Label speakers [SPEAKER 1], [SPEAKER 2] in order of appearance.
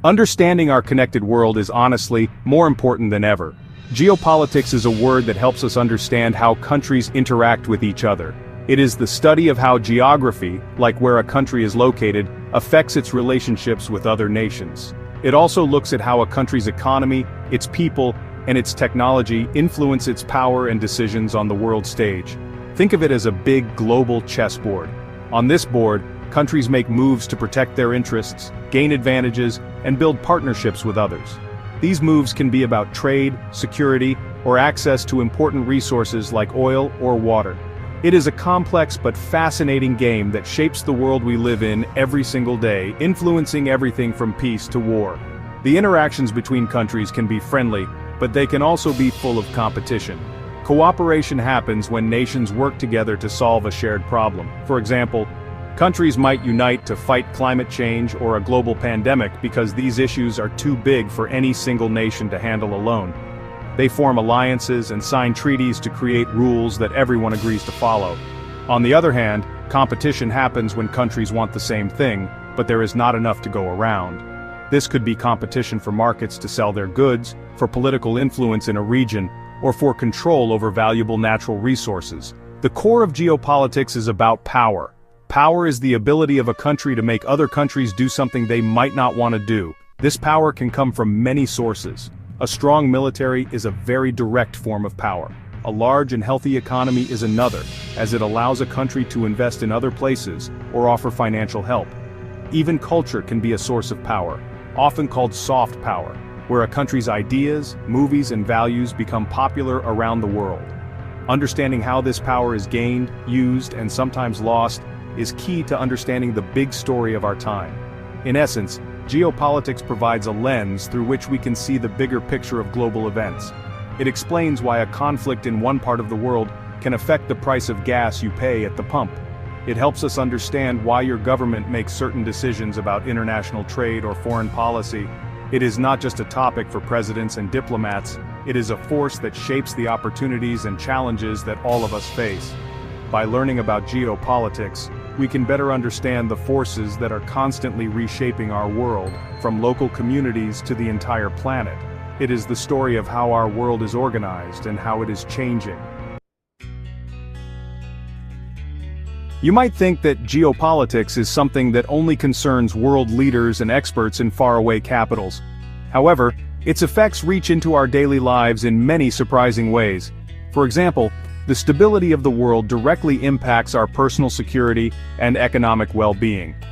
[SPEAKER 1] Understanding our connected world is honestly more important than ever. Geopolitics is a word that helps us understand how countries interact with each other. It is the study of how geography, like where a country is located, affects its relationships with other nations. It also looks at how a country's economy, its people, and its technology influence its power and decisions on the world stage. Think of it as a big global chessboard. On this board, countries make moves to protect their interests, gain advantages, and build partnerships with others. These moves can be about trade, security, or access to important resources like oil or water. It is a complex but fascinating game that shapes the world we live in every single day, influencing everything from peace to war. The interactions between countries can be friendly, but they can also be full of competition. Cooperation happens when nations work together to solve a shared problem. For example, countries might unite to fight climate change or a global pandemic because these issues are too big for any single nation to handle alone. They form alliances and sign treaties to create rules that everyone agrees to follow. On the other hand, competition happens when countries want the same thing, but there is not enough to go around. This could be competition for markets to sell their goods, for political influence in a region, or for control over valuable natural resources. The core of geopolitics is about power. Power is the ability of a country to make other countries do something they might not want to do. This power can come from many sources. A strong military is a very direct form of power. A large and healthy economy is another, as it allows a country to invest in other places or offer financial help. Even culture can be a source of power, often called soft power, where a country's ideas, movies, and values become popular around the world. Understanding how this power is gained, used, and sometimes lost is key to understanding the big story of our time. In essence, geopolitics provides a lens through which we can see the bigger picture of global events. It explains why a conflict in one part of the world can affect the price of gas you pay at the pump. It helps us understand why your government makes certain decisions about international trade or foreign policy. It is not just a topic for presidents and diplomats, it is a force that shapes the opportunities and challenges that all of us face. By learning about geopolitics, we can better understand the forces that are constantly reshaping our world, from local communities to the entire planet. It is the story of how our world is organized and how it is changing. You might think that geopolitics is something that only concerns world leaders and experts in faraway capitals. However, its effects reach into our daily lives in many surprising ways. For example, the stability of the world directly impacts our personal security and economic well-being.